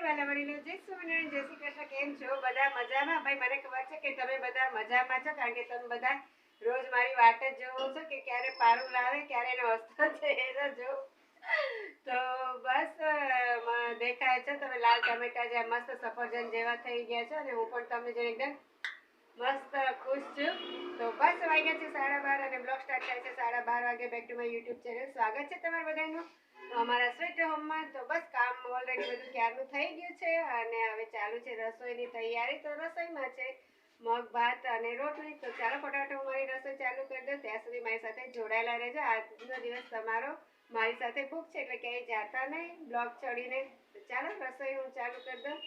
વાલા વડીલો જય સ્વામિનારાયણ જય શ્રી કૃષ્ણ કેમ છો બધા મજામાં ભાઈ મને ખબર છે કે તમે બધા મજામાં છો કારણ કે તમે બધા રોજ મારી વાટ જ જોવો છો કે ક્યારે પારું લાવે ક્યારે એનો અસ્તર છે એ જો તો બસ દેખાય છે તમે લાલ ટમેટા જે મસ્ત સફરજન જેવા થઈ ગયા છો અને હું પણ તમને જો એકદમ મસ્ત ખુશ છું તો બસ વાગ્યા છે 12:30 અને બ્લોગ સ્ટાર્ટ થાય છે 12:30 વાગે back to my YouTube channel સ્વાગત છે તમારા બધાનું અમારા સ્વીટ હોમમાં તો બસ કામ ઓલરેડી બધું ક્યારનું થઈ ગયું છે અને હવે ચાલુ છે રસોઈની તૈયારી તો રસોઈમાં છે મગ ભાત અને રોટલી તો ચાલો ફટાફટ હું મારી રસોઈ ચાલુ કરી દઉં ત્યાં સુધી મારી સાથે જોડાયેલા રહેજો આજનો દિવસ તમારો મારી સાથે ભૂખ છે એટલે ક્યાંય જાતા નહીં બ્લોગ ચડીને તો ચાલો રસોઈ હું ચાલુ કરી દઉં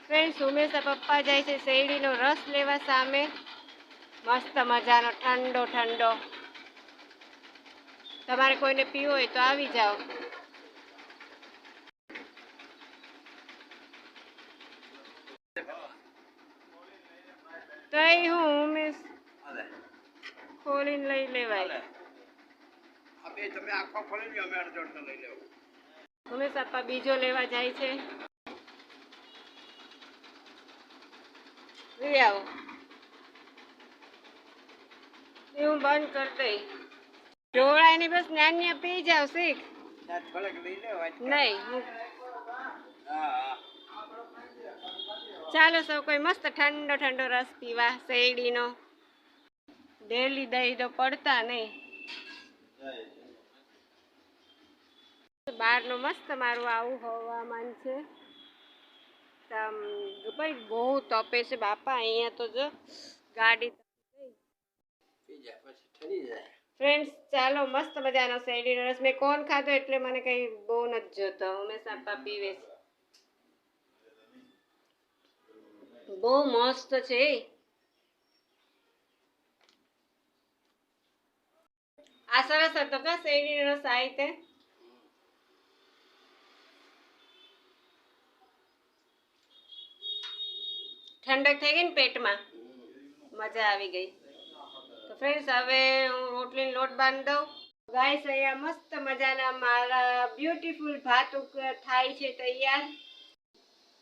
ફ્રેન્ડ્સ ઉમેશા પપ્પા જાય છે શેરડીનો રસ લેવા સામે મસ્ત મજાનો ઠંડો ઠંડો તમારે કોઈને પીવો હોય તો આવી જાઓ તઈ હું ઉમેશ ખોલીને લઈ લેવાય ઉમેશ પપ્પા બીજો લેવા જાય છે લઈ આવો હું બંધ કરી દઈ ઢોળાની બસ નાની પી જાવ શીખ નહીં ચાલો સૌ કોઈ મસ્ત ઠંડો ઠંડો રસ પીવા શેરડીનો ડેલી દહીં તો પડતા નહીં બહારનું મસ્ત મારું આવું હવામાન છે ભાઈ બહુ તપે છે બાપા અહીંયા તો જો ગાડી ફ્રેન્ડ્સ ચાલો મસ્ત મજાનો શેરડીનો રસ મેં કોણ ખાધો એટલે મને કઈ બહુ નથી જોતો હંમેશા પપ્પા પીવે છે બહુ મસ્ત છે આ સરસ હતો કા શેરડીનો રસ આ રીતે ઠંડક થઈ ગઈ ને પેટમાં મજા આવી ગઈ તો ફ્રેન્ડ્સ હવે હું રોટલીનો લોટ બાંધી દઉં ગાઈસ અહીંયા મસ્ત મજાના મારા બ્યુટીફુલ ભાત થાય છે તૈયાર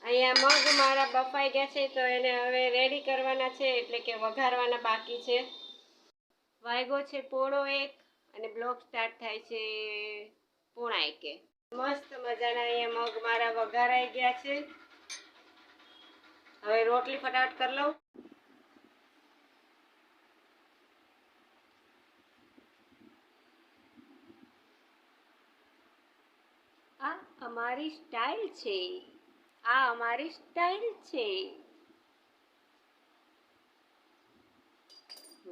અહીંયા મગ મારા બફાઈ ગયા છે તો એને હવે રેડી કરવાના છે એટલે કે વઘારવાના બાકી છે વાગ્યો છે 1:30 અને બ્લોગ સ્ટાર્ટ થાય છે 1:45 મસ્ત મજાના અહીંયા મગ મારા વઘારાઈ ગયા છે હવે રોટલી ફટાફટ કરી લઉં આ અમારી સ્ટાઇલ છે આ અમારી સ્ટાઇલ છે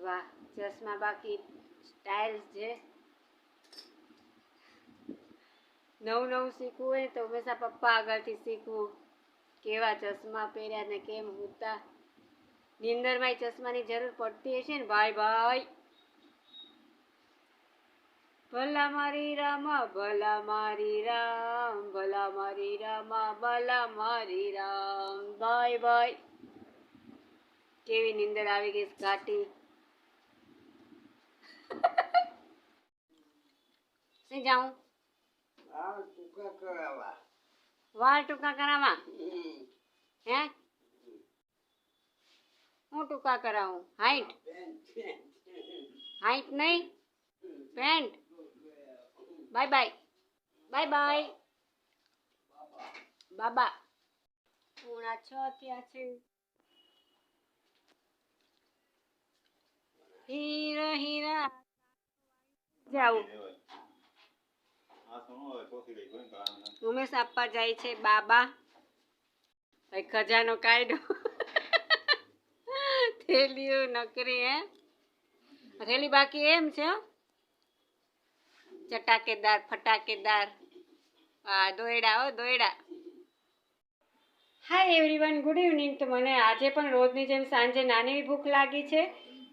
વાહ ચશ્મા બાકી સ્ટાઇલ છે નવું શીખવું હોય તો હંમેશા પપ્પા આગળથી શીખવું કેવા ચશ્મા પહેર્યા ને કેમ હોતા નિંદરમાં ચશ્માની જરૂર પડતી હશે ને ભાઈ ભલા મારી રામા ભલા મારી રામ ભલા મારી રામા ભલા મારી રામ ભાઈ કેવી નિંદર આવી ગઈ ઘાટી શું જાઉં વાળ ટૂંકા કરાવવા હે હું ટૂંકા કરાવું હાઈટ નહીં પેન્ટ બાય બાબા 6:30 થયા છે હીરા જાઉં ઉમેશ આપવા જાય છે બાબા ભાઈ ખજાનો કાઢ્યો થેલીઓ નકરી હે થેલી બાકી એમ છે ચટાકેદાર ફટાકેદાર દોયડા હાય એવરીવન ગુડ ઇવનિંગ તો મને આજે પણ રોજની જેમ સાંજે નાની ભૂખ લાગી છે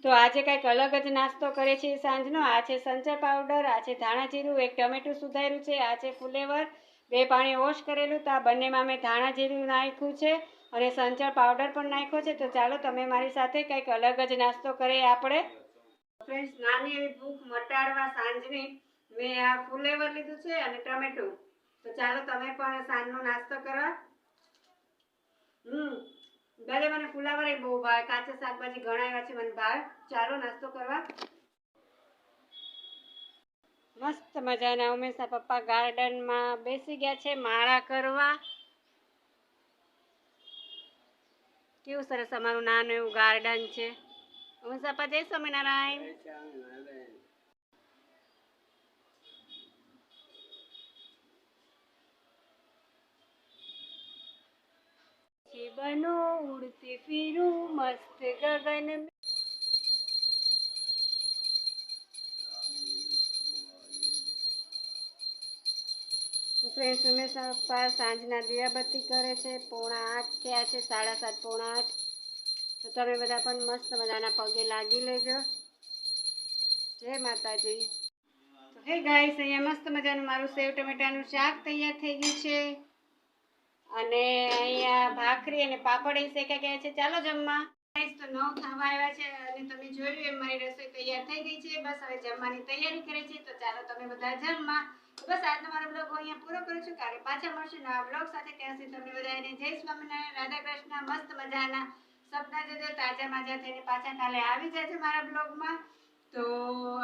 તો આજે કંઈક અલગ જ નાસ્તો કરે છે સાંજનો આ છે સંચર પાવડર આ છે ધાણા જીરું એક ટમેટું સુધાર્યું છે આ છે ફુલેવર 2 પાણી વોશ કરેલું તો આ બંનેમાં મેં ધાણા જીરું નાખ્યું છે અને સંચર પાવડર પણ નાખ્યો છે તો ચાલો તમે મારી સાથે કંઈક અલગ જ નાસ્તો કરીએ આપણે ફ્રેન્ડ્સ નાની એવી ભૂખ મટાડવા સાંજની મેં આ ફુલેવર લીધું છે અને ટમેટું તો ચાલો તમે પણ સાંજનો નાસ્તો કરો. ભલે મને ફુલાવર બહુ ભાવે, કાચા શાકભાજી ઘણા એવા છે મને ભાવે. ચાલો નાસ્તો કરવા. મસ્ત મજાના ઉમેશના પપ્પા ગાર્ડનમાં બેસી ગયા છે માળા કરવા. કેવું સરસ અમારું નાનું એવું ગાર્ડન છે. ઉમેશ પપ્પા જય સ્વામિનારાયણ. બનો ઉડતી ફિરું મસ્ત ગગન में. તો ફ્રેન્ડ્સ ઉમેશ પપ્પા સાંજના દિયાબત્તી કરે છે. 7:45 થયા છે, 7:30 પોણા 8. તો તમે બધા પણ મસ્ત મજાના પગે લાગી લેજો. જય માતાજી. તો હે ગાઈસ, અહીંયા મસ્ત મજાનું મારું સેવ ટમેટાનું શાક તૈયાર થઈ ગયું છે અને અહીંયા ભાખરી અને પાપડ શેકા ગયા છે. ચાલો જમવા. ગાઈસ તો 9 થવા આવ્યા છે અને તમે જોયું એમ મારી રસોઈ તૈયાર થઈ ગઈ છે. બસ હવે જમવાની તૈયારી કરે છે. તો ચાલો તમે બધા જમવા. બસ આજનો મારો બ્લોગ અહીંયા પૂરો કરું છું. કાલે પાછા મળશું નવા બ્લોગ સાથે. ત્યાં સુધી તમને બધાને જય સ્વામિનારાયણ, રાધા કૃષ્ણ. મસ્ત મજાના સપના જોજો, તાજા માજા થઈને પાછા કાલે આવી જજો મારા બ્લોગમાં. તો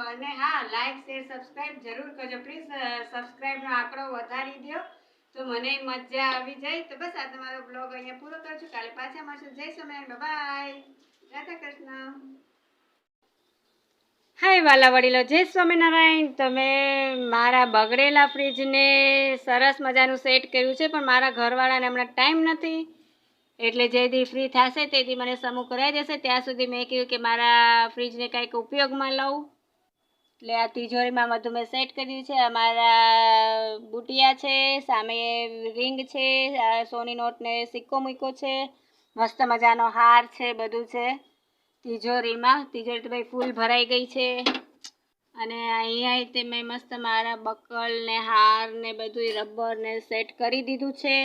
અને હા, લાઈક શેર સબસ્ક્રાઈબ જરૂર કરજો પ્લીઝ. સબસ્ક્રાઈબનો આંકડો વધારી દો તો મને મજા આવી જાય. તો બસ આજનો મારો બ્લોગ અહીંયા પૂરો કરું છું. કાલે પાછા મળશું. જય સ્વામિનારાયણ, બાય, રાધા કૃષ્ણ. હાય વાલા વડીલો, જય સ્વામિનારાયણ. તમે મારા બગડેલા ફ્રીજને સરસ મજાનું સેટ કર્યું છે, પણ મારા ઘરવાળાને હમણાં ટાઈમ નથી, એટલે જે દી ફ્રી થશે તે દી મને સમૂહ કરાવી દેશે. ત્યાં સુધી મેં કહ્યું કે મારા ફ્રીજને કંઈક ઉપયોગમાં લઉં, એટલે આ તિજોરીમાં બધું મેં સેટ કર્યું છે. અમારા બુટિયા છે, સામે રિંગ છે, સોની નોટને સિક્કો મૂક્યો છે, મસ્ત મજાનો હાર છે, બધું છે તિજોરીમાં. તિજોરી તો ભાઈ ફૂલ ભરાઈ ગઈ છે. અને અહીંયા તે મેં મસ્ત મારા બકલ ને હાર ને બધું રબર ને સેટ કરી દીધું છે.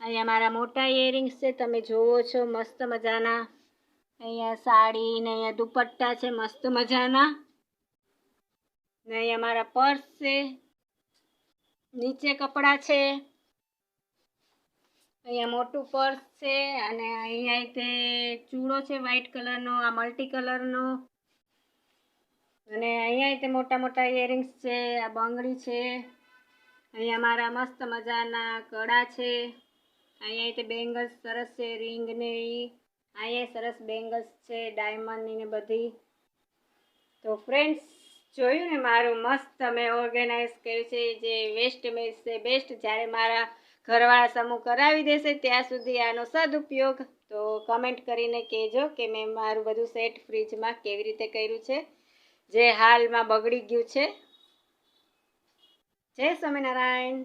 અહીંયા મારા મોટા ઇયરિંગ્સ છે, તમે જોવો છો મસ્ત મજાના. અહીંયા સાડી ને અહીંયા દુપટ્ટા છે મસ્ત મજાના. ને અહીંયા મારા પર્સ છે, નીચે કપડાં છે, અહીંયા મોટું પર્સ છે. અને અહીંયા તે ચૂડો છે વ્હાઈટ કલરનો, આ મલ્ટી કલરનો. અને અહીંયા તે મોટા મોટા ઇયરિંગ્સ છે, આ બંગડી છે. અહીંયા મારા મસ્ત મજાના કડા છે. અહીંયા તે બેંગલ્સ સરસ છે, રિંગ ને અહીંયા સરસ બેંગલ્સ છે ડાયમંડની ને બધી. તો ફ્રેન્ડ્સ જોયું ને મારું મસ્ત મેં ઓર્ગેનાઇઝ કર્યું છે. જે વેસ્ટ મેળશે બેસ્ટ. જ્યારે મારા ઘરવાળા સમૂહ કરાવી દેશે ત્યાં સુધી આનો સદુપયોગ. તો કમેન્ટ કરીને કહેજો કે મેં મારું બધું સેટ ફ્રીજમાં કેવી રીતે કર્યું છે, જે હાલમાં બગડી ગયું છે. જય સ્વામિનારાયણ.